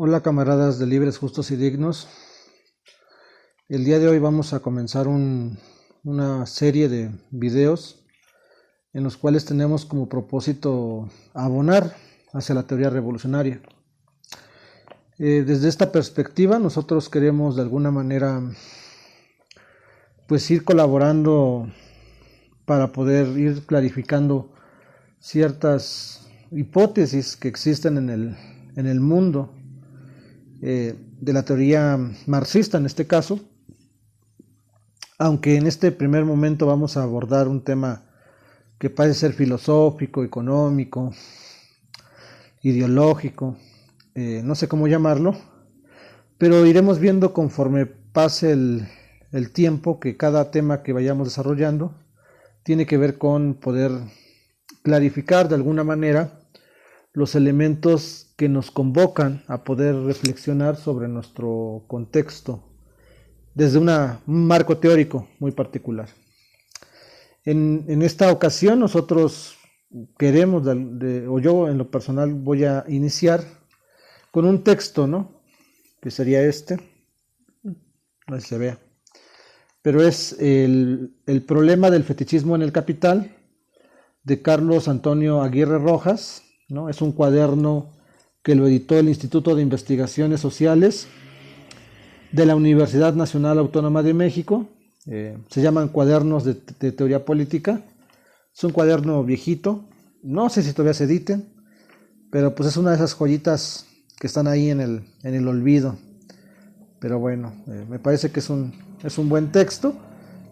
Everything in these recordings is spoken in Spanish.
Hola camaradas de Libres, Justos y Dignos. El día de hoy vamos a comenzar una serie de videos en los cuales tenemos como propósito abonar hacia la teoría revolucionaria. Desde esta perspectiva nosotros queremos de alguna manera pues ir colaborando para poder ir clarificando ciertas hipótesis que existen en el mundo de la teoría marxista en este caso, aunque en este primer momento vamos a abordar un tema que parece ser filosófico, económico, ideológico, no sé cómo llamarlo, pero iremos viendo conforme pase el tiempo que cada tema que vayamos desarrollando tiene que ver con poder clarificar de alguna manera los elementos que nos convocan a poder reflexionar sobre nuestro contexto desde un marco teórico muy particular. En esta ocasión nosotros queremos, o yo en lo personal voy a iniciar con un texto, ¿no? Que sería este, no sé si se vea, pero es el problema del fetichismo en el capital, de Carlos Antonio Aguirre Rojas, ¿no? Es un cuaderno que lo editó el Instituto de Investigaciones Sociales de la Universidad Nacional Autónoma de México. Se llaman cuadernos de teoría política. Es un cuaderno viejito, no sé si todavía se editen, pero pues es una de esas joyitas que están ahí en el olvido. Pero bueno, me parece que es un buen texto.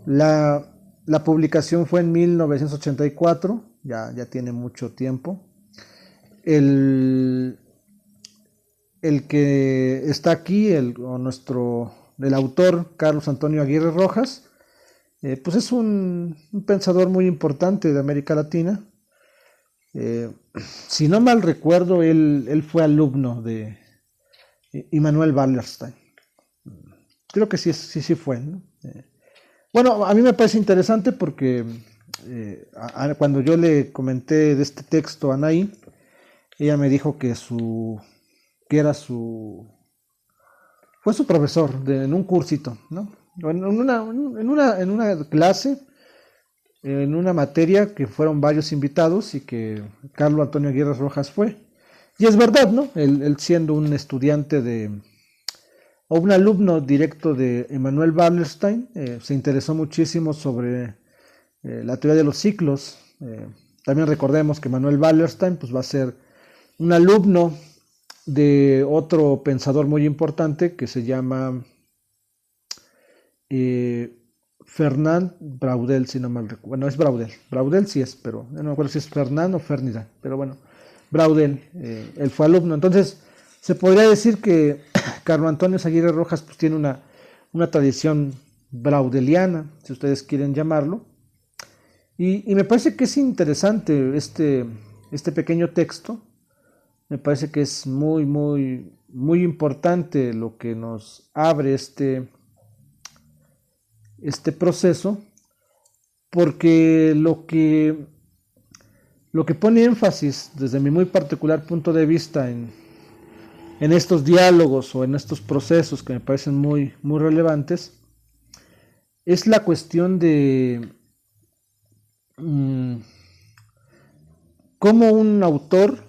La publicación fue en 1984, ya tiene mucho tiempo. El que está aquí, el autor Carlos Antonio Aguirre Rojas, pues es un pensador muy importante de América Latina. Si no mal recuerdo, él fue alumno de Immanuel Wallerstein. Creo que sí fue, ¿no? Bueno, a mí me parece interesante porque cuando yo le comenté de este texto a Anaí, ella me dijo que fue su profesor en un cursito, ¿no? En una clase, en una materia que fueron varios invitados y que Carlos Antonio Aguirre Rojas fue. Y es verdad, ¿no? Él siendo un estudiante o un alumno directo de Immanuel Wallerstein, se interesó muchísimo sobre la teoría de los ciclos. También recordemos que Immanuel Wallerstein pues, va a ser un alumno de otro pensador muy importante que se llama Fernand Braudel, si no mal recuerdo. Bueno, es Braudel sí es, pero no me acuerdo si es Fernand o Ferdinand, pero bueno, Braudel, él fue alumno. Entonces, se podría decir que Carlos Antonio Aguirre Rojas pues, tiene una tradición braudeliana, si ustedes quieren llamarlo, y me parece que es interesante este pequeño texto. Me parece que es muy importante lo que nos abre este proceso, porque lo que pone énfasis desde mi muy particular punto de vista en estos diálogos o en estos procesos que me parecen muy relevantes es la cuestión de cómo un autor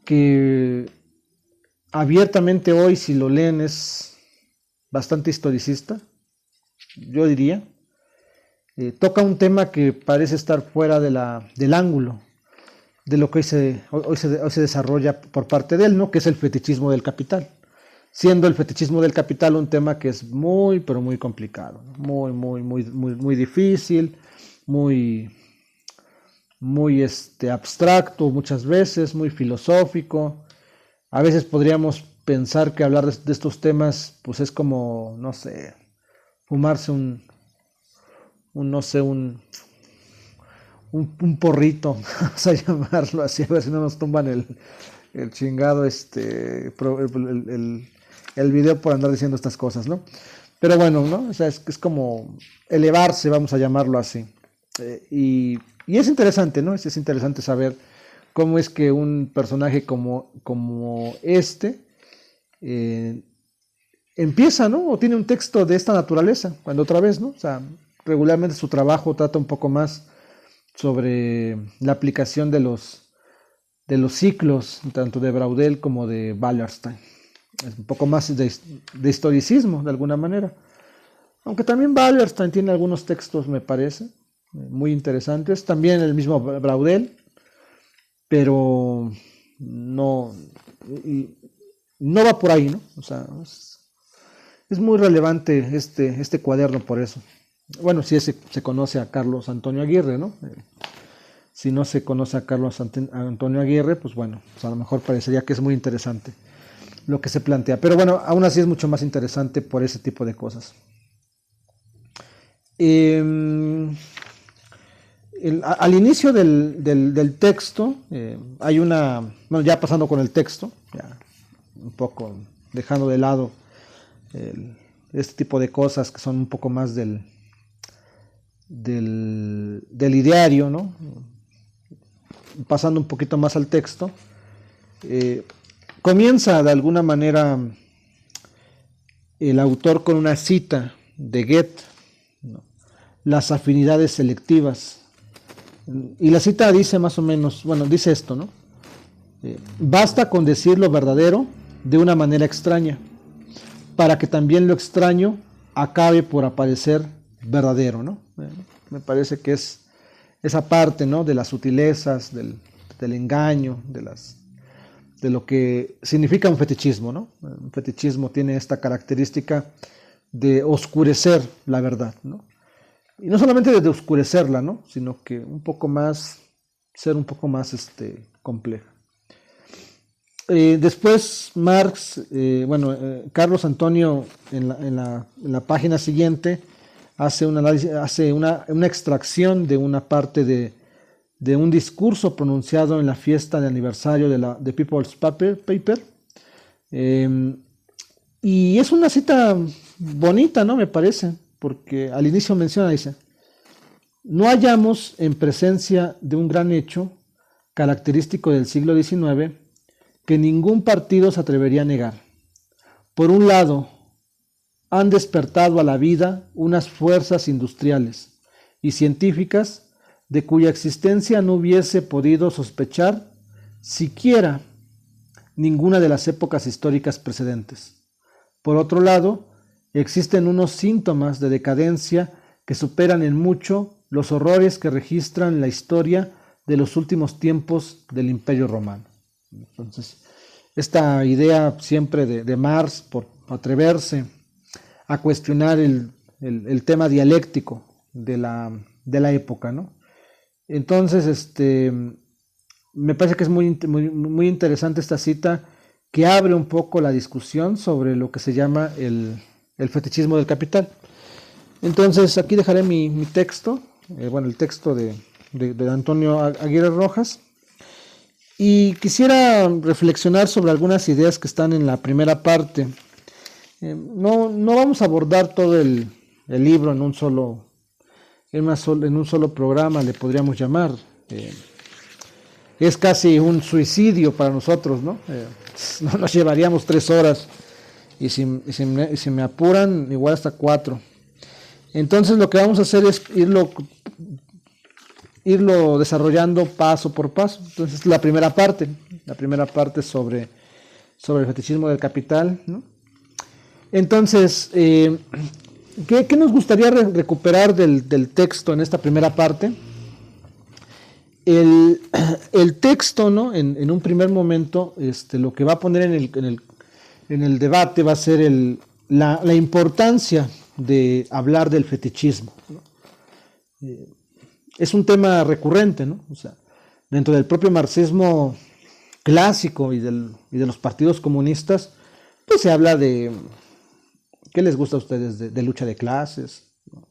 que abiertamente hoy, si lo leen, es bastante historicista, yo diría, toca un tema que parece estar fuera del ángulo de lo que hoy se desarrolla por parte de él, ¿no? Que es el fetichismo del capital, siendo el fetichismo del capital un tema que es pero muy complicado, ¿no? Muy difícil, muy abstracto muchas veces, muy filosófico. A veces podríamos pensar que hablar de estos temas pues es como, no sé, fumarse un porrito, vamos a llamarlo así, a ver si no nos tumban el chingado el video por andar diciendo estas cosas, ¿no? Pero bueno, ¿no? O sea, es como elevarse, vamos a llamarlo así. Y es interesante, ¿no? Es interesante saber cómo es que un personaje como este empieza, ¿no? O tiene un texto de esta naturaleza, cuando otra vez, ¿no? O sea, regularmente su trabajo trata un poco más sobre la aplicación de los ciclos, tanto de Braudel como de Wallerstein. Es un poco más de historicismo, de alguna manera. Aunque también Wallerstein tiene algunos textos, me parece, muy interesantes. También el mismo Braudel, pero no va por ahí, ¿no? O sea, es muy relevante este cuaderno por eso. Bueno, si se conoce a Carlos Antonio Aguirre, ¿no? Si no se conoce a Carlos Antonio Aguirre, pues bueno, pues a lo mejor parecería que es muy interesante lo que se plantea. Pero bueno, aún así es mucho más interesante por ese tipo de cosas. Al inicio del texto hay bueno, ya pasando con el texto, ya un poco dejando de lado este tipo de cosas que son un poco más del ideario, ¿no? Pasando un poquito más al texto, comienza de alguna manera el autor con una cita de Goethe, ¿no? Las afinidades selectivas. Y la cita dice más o menos, bueno, dice esto, ¿no? Basta con decir lo verdadero de una manera extraña, para que también lo extraño acabe por aparecer verdadero, ¿no? Me parece que es esa parte, ¿no? De las sutilezas, del engaño, de lo que significa un fetichismo, ¿no? Un fetichismo tiene esta característica de oscurecer la verdad, ¿no? Y no solamente de oscurecerla, ¿no? Sino que ser un poco más compleja. Después Marx, Carlos Antonio en la página siguiente hace un análisis, hace una extracción de una parte de un discurso pronunciado en la fiesta de aniversario de People's Paper, y es una cita bonita, ¿no? Me parece, porque al inicio dice, no hallamos en presencia de un gran hecho característico del siglo XIX que ningún partido se atrevería a negar. Por un lado, han despertado a la vida unas fuerzas industriales y científicas de cuya existencia no hubiese podido sospechar siquiera ninguna de las épocas históricas precedentes. Por otro lado, existen unos síntomas de decadencia que superan en mucho los horrores que registran la historia de los últimos tiempos del Imperio Romano. Entonces, esta idea siempre de Marx por atreverse a cuestionar el tema dialéctico de la época, ¿no? Entonces, me parece que es muy interesante esta cita que abre un poco la discusión sobre lo que se llama el fetichismo del capital. Entonces, aquí dejaré mi texto, el texto de Antonio Aguirre Rojas, y quisiera reflexionar sobre algunas ideas que están en la primera parte. No vamos a abordar todo el libro en un solo programa, le podríamos llamar. Es casi un suicidio para nosotros, ¿no? Nos llevaríamos 3 horas y si me apuran, igual hasta 4. Entonces lo que vamos a hacer es irlo desarrollando paso por paso. Entonces la primera parte sobre el fetichismo del capital, ¿no? Entonces, ¿qué nos gustaría recuperar del texto en esta primera parte? El texto, ¿no? En un primer momento, lo que va a poner en el debate va a ser la importancia de hablar del fetichismo, ¿no? Es un tema recurrente, ¿no? O sea, dentro del propio marxismo clásico y de los partidos comunistas, pues se habla de ¿qué les gusta a ustedes? De lucha de clases, ¿no?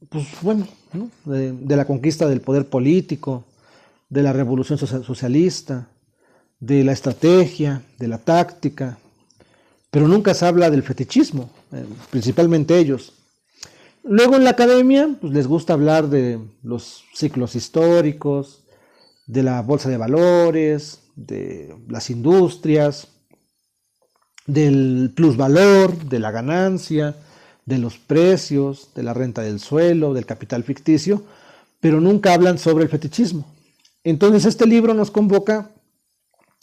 Pues bueno, ¿no? De la conquista del poder político, de la revolución socialista, de la estrategia, de la táctica, pero nunca se habla del fetichismo, principalmente ellos. Luego en la academia, pues les gusta hablar de los ciclos históricos, de la bolsa de valores, de las industrias, del plusvalor, de la ganancia, de los precios, de la renta del suelo, del capital ficticio, pero nunca hablan sobre el fetichismo. Entonces este libro nos convoca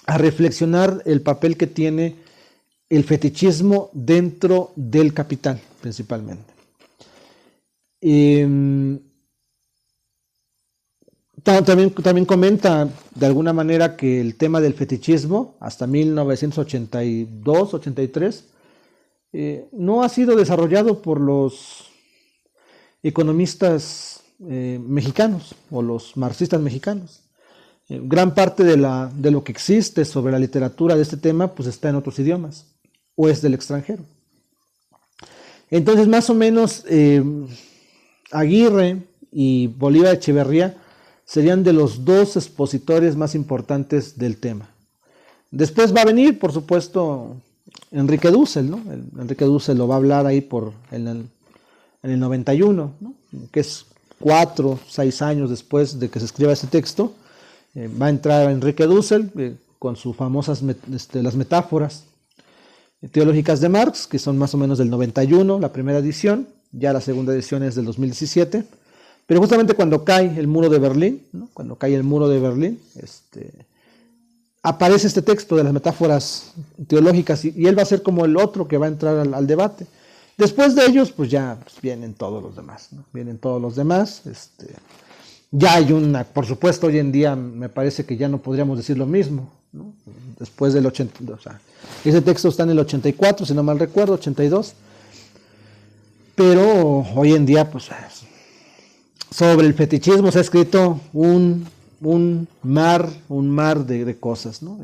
a reflexionar el papel que tiene el fetichismo dentro del capital, principalmente. También comenta de alguna manera que el tema del fetichismo hasta 1982-83 no ha sido desarrollado por los economistas mexicanos o los marxistas mexicanos. Gran parte de lo que existe sobre la literatura de este tema pues está en otros idiomas o es del extranjero. Entonces más o menos Aguirre y Bolívar Echeverría serían de los dos expositores más importantes del tema. Después va a venir, por supuesto, Enrique Dussel, ¿no? Enrique Dussel lo va a hablar ahí en el 91, ¿no? Que es 4 o 6 años después de que se escriba este texto. Va a entrar Enrique Dussel con sus famosas las metáforas teológicas de Marx, que son más o menos del 91, la primera edición, ya la segunda edición es del 2017. Pero justamente cuando cae el muro de Berlín, ¿no? Cuando cae el muro de Berlín, aparece este texto de las metáforas teológicas y él va a ser como el otro que va a entrar al debate. Después de ellos, pues ya vienen todos los demás, ¿no? Vienen todos los demás. Ya hay por supuesto, hoy en día me parece que ya no podríamos decir lo mismo, ¿no? Después del 80, o sea, ese texto está en el 84, si no mal recuerdo, 82. Pero hoy en día, pues sobre el fetichismo se ha escrito un mar de cosas, ¿no?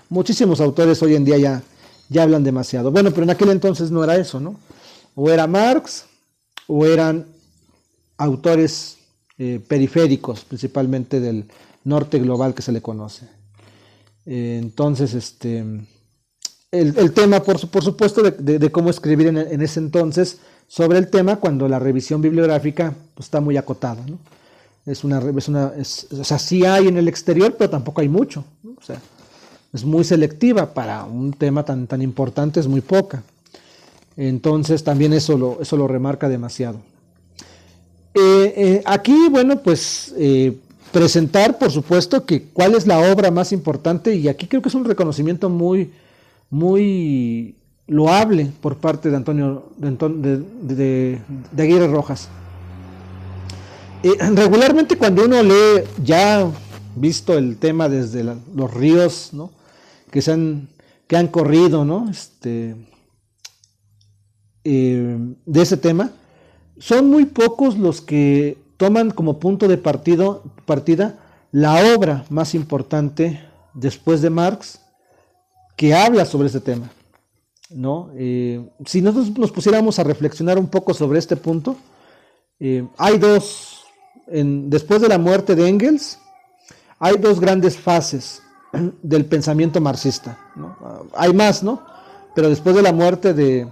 Muchísimos autores hoy en día ya hablan demasiado. Bueno, pero en aquel entonces no era eso, ¿no? O era Marx, o eran autores periféricos, principalmente del norte global que se le conoce. Entonces, el tema, por supuesto, de cómo escribir en ese entonces sobre el tema, cuando la revisión bibliográfica pues, está muy acotada, ¿no? O sea, sí hay en el exterior, pero tampoco hay mucho, ¿no? O sea, es muy selectiva para un tema tan importante, es muy poca. Entonces también eso lo remarca demasiado. Aquí, bueno, pues presentar, por supuesto, que cuál es la obra más importante, y aquí creo que es un reconocimiento muy loable por parte de Aguirre Rojas. Regularmente cuando uno lee, ya visto el tema desde los ríos, ¿no? que han corrido, ¿no? De ese tema, son muy pocos los que toman como punto de partida la obra más importante después de Marx que habla sobre este tema, ¿no? Si nosotros nos pusiéramos a reflexionar un poco sobre este punto, hay después de la muerte de Engels, hay dos grandes fases del pensamiento marxista, ¿no? Hay más, ¿no? Pero después de la muerte de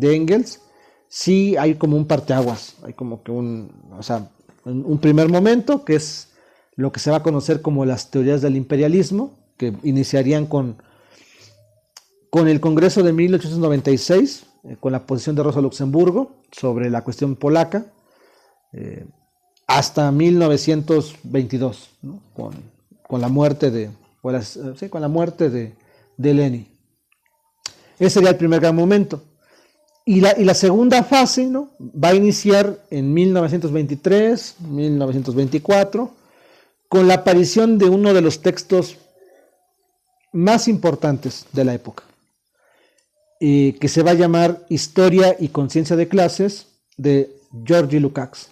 Engels, sí hay como un parteaguas, hay como que un primer momento, que es lo que se va a conocer como las teorías del imperialismo, que iniciarían con el Congreso de 1896, con la posición de Rosa Luxemburgo sobre la cuestión polaca, hasta 1922, ¿no? con la muerte de Lenin. Ese sería el primer gran momento. Y la segunda fase, ¿no? va a iniciar en 1923, 1924, con la aparición de uno de los textos más importantes de la época, que se va a llamar Historia y Conciencia de Clases, de Georgi Lukács.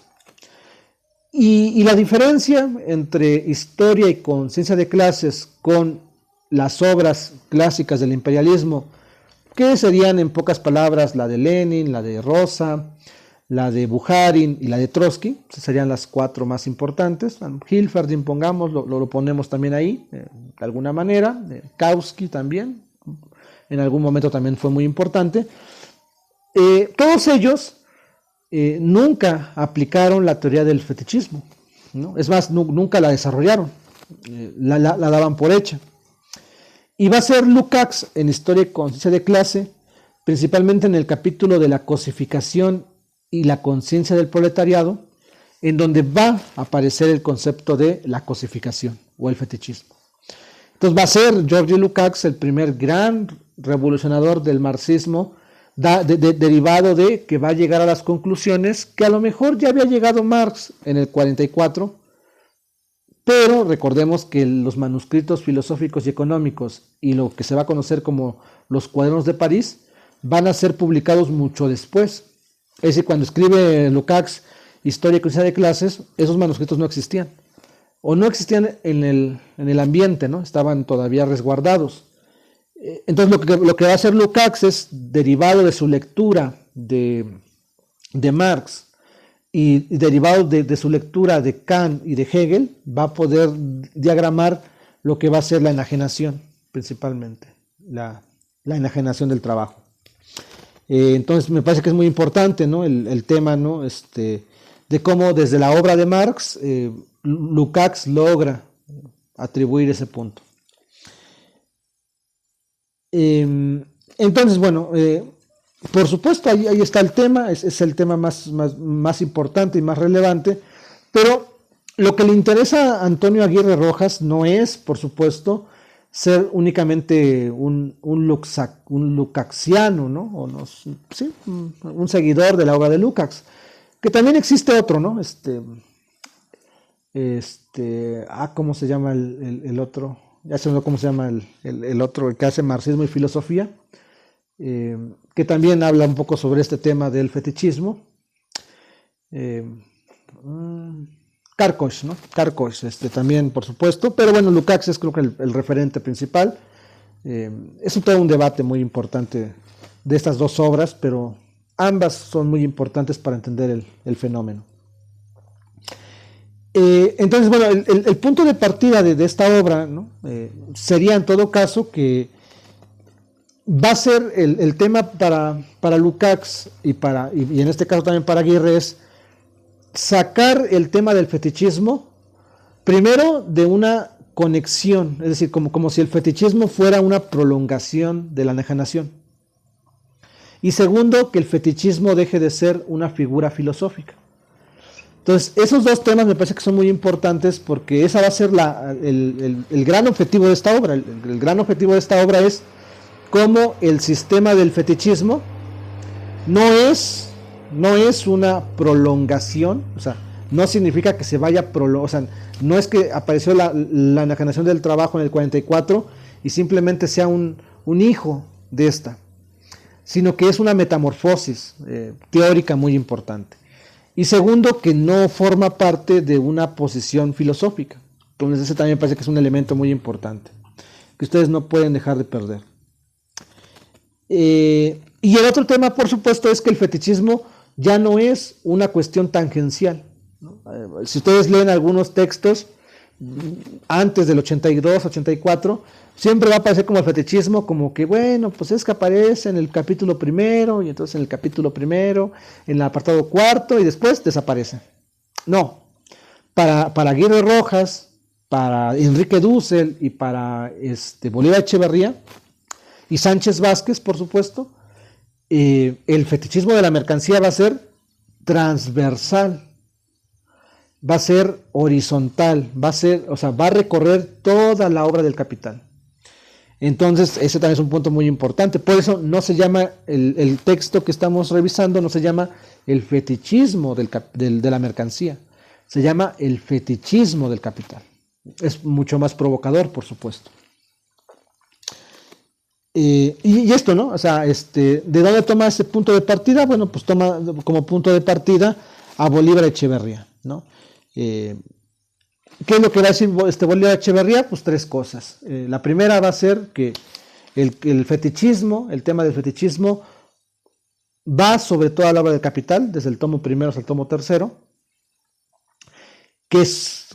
Y la diferencia entre Historia y Conciencia de Clases con las obras clásicas del imperialismo, que serían en pocas palabras la de Lenin, la de Rosa, la de Bukharin y la de Trotsky, serían las 4 más importantes. Hilferding, pongamos, lo ponemos también ahí, de alguna manera. Kautsky también, en algún momento también fue muy importante. Todos ellos nunca aplicaron la teoría del fetichismo, ¿no? Es más, nunca la desarrollaron. la daban por hecha. Y va a ser Lukács en Historia y Conciencia de Clase, principalmente en el capítulo de la cosificación y la conciencia del proletariado, en donde va a aparecer el concepto de la cosificación o el fetichismo. Entonces va a ser Georgi Lukács el primer gran revolucionador del marxismo, derivado de que va a llegar a las conclusiones que a lo mejor ya había llegado Marx en el 44, pero recordemos que los manuscritos filosóficos y económicos y lo que se va a conocer como los Cuadernos de París van a ser publicados mucho después. Es decir, cuando escribe Lukács Historia y Conciencia de Clases, esos manuscritos no existían. O no existían en el ambiente, ¿no? Estaban todavía resguardados. Entonces lo que va a hacer Lukács es, derivado de su lectura de Marx y derivado de su lectura de Kant y de Hegel, va a poder diagramar lo que va a ser la enajenación, principalmente, la enajenación del trabajo. Entonces me parece que es muy importante, ¿no? el tema, ¿no? De cómo desde la obra de Marx Lukács logra atribuir ese punto. Entonces, bueno, por supuesto, ahí está el tema, es el tema más importante y más relevante, pero lo que le interesa a Antonio Aguirre Rojas no es, por supuesto, ser únicamente un lukácsiano, ¿no? O no, sí, un seguidor de la obra de Lukács, que también existe otro, ¿no? ¿Cómo se llama el otro? Ya se me olvidó cómo se llama el otro, el que hace marxismo y filosofía, que también habla un poco sobre este tema del fetichismo. Karkosh, ¿no? Karkosh, también, por supuesto, pero bueno, Lukács es creo que el referente principal. Es todo un debate muy importante de estas dos obras, pero ambas son muy importantes para entender el fenómeno. Entonces, bueno, el punto de partida de esta obra, ¿no? Sería en todo caso que va a ser el tema para Lukács y en este caso también para Aguirre, es sacar el tema del fetichismo primero de una conexión, es decir, como si el fetichismo fuera una prolongación de la enajenación, y segundo, que el fetichismo deje de ser una figura filosófica. Entonces, esos dos temas me parece que son muy importantes, porque esa va a ser el gran objetivo de esta obra. El gran objetivo de esta obra es cómo el sistema del fetichismo no es una prolongación, o sea, no significa que se vaya o sea, no es que apareció la enajenación del trabajo en el 44 y simplemente sea un hijo de esta, sino que es una metamorfosis teórica muy importante. Y segundo, que no forma parte de una posición filosófica. Entonces ese también parece que es un elemento muy importante, que ustedes no pueden dejar de perder. Y el otro tema, por supuesto, es que el fetichismo ya no es una cuestión tangencial, ¿no? Si ustedes leen algunos textos antes del 82, 84, siempre va a aparecer como el fetichismo, como que bueno, pues es que aparece en el capítulo primero, y entonces en el capítulo primero, en el apartado cuarto, y después desaparece. No, para Aguirre Rojas, para Enrique Dussel y para Bolívar Echeverría y Sánchez Vázquez, por supuesto, el fetichismo de la mercancía va a ser transversal, va a ser horizontal, va a recorrer toda la obra del Capital. Entonces, ese también es un punto muy importante. Por eso no se llama el texto que estamos revisando, no se llama el fetichismo de la mercancía, se llama el fetichismo del Capital. Es mucho más provocador, por supuesto. Y esto, ¿no? O sea, ¿de dónde toma ese punto de partida? Bueno, pues toma como punto de partida a Bolívar Echeverría, ¿no? ¿Qué es lo que va a decir Bolívar Echeverría? Pues tres cosas. La primera va a ser que el fetichismo, el tema del fetichismo, va sobre toda la obra del Capital, desde el tomo primero hasta el tomo tercero, que es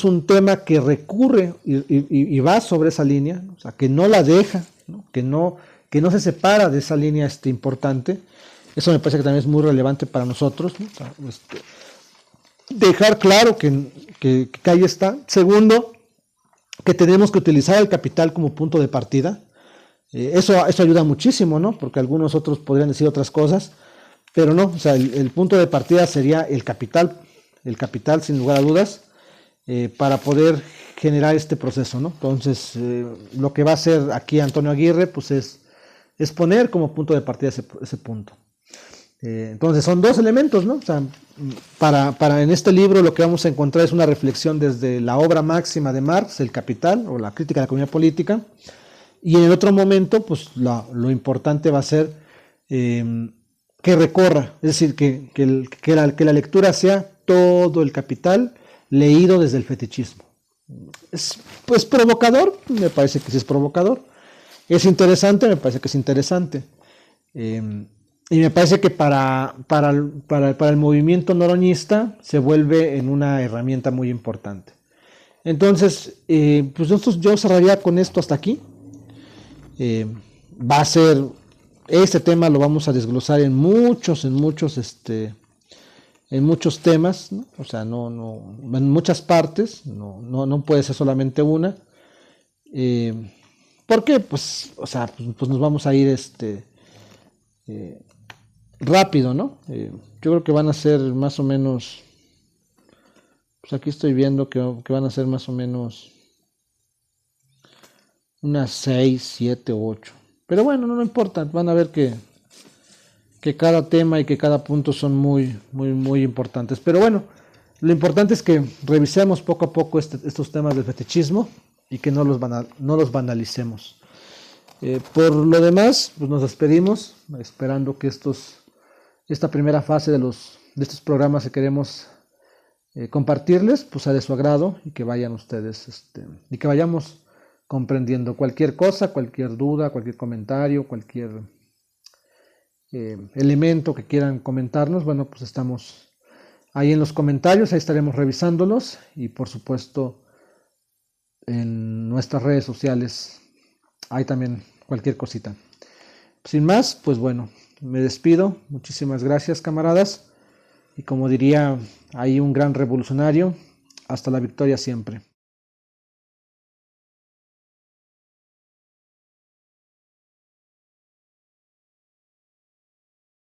un tema que recurre y va sobre esa línea, ¿no? O sea, que no la deja, ¿no? Que no se separa de esa línea importante. Eso me parece que también es muy relevante para nosotros, ¿no? O sea, dejar claro que ahí está. Segundo, que tenemos que utilizar el capital como punto de partida. Eso ayuda muchísimo, ¿no? Porque algunos otros podrían decir otras cosas, pero no, o sea, el punto de partida sería el capital sin lugar a dudas, para poder generar este proceso, ¿no? Entonces, lo que va a hacer aquí Antonio Aguirre, pues es poner como punto de partida ese punto. Entonces, son dos elementos, ¿no? O sea, para en este libro lo que vamos a encontrar es una reflexión desde la obra máxima de Marx, El Capital, o la crítica de la economía política, y en el otro momento, pues lo importante va a ser que recorra, es decir, que la lectura sea todo el Capital leído desde el fetichismo. Es pues provocador, me parece que sí es provocador. Es interesante, me parece que es interesante. Y me parece que para el movimiento noroñista se vuelve en una herramienta muy importante. Entonces, pues yo cerraría con esto hasta aquí. Va a ser, este tema lo vamos a desglosar en muchos temas, ¿no? O sea, en muchas partes, no puede ser solamente una. ¿Por qué? Pues, o sea, pues nos vamos a ir rápido, ¿no? Yo creo que van a ser más o menos, pues aquí estoy viendo que van a ser más o menos unas 6, 7, 8. Pero bueno, no importa, van a ver que cada tema y que cada punto son muy, muy, muy importantes. Pero bueno, lo importante es que revisemos poco a poco estos temas del fetichismo y que no los banalicemos. Por lo demás, pues nos despedimos, esperando que esta primera fase de estos programas que queremos compartirles, pues sea de su agrado y que vayan ustedes, y que vayamos comprendiendo cualquier cosa, cualquier duda, cualquier comentario, cualquier elemento que quieran comentarnos. Bueno, pues estamos ahí en los comentarios, ahí estaremos revisándolos y por supuesto en nuestras redes sociales, hay también cualquier cosita. Sin más, pues bueno, me despido. Muchísimas gracias, camaradas. Y como diría ahí un gran revolucionario, hasta la victoria siempre.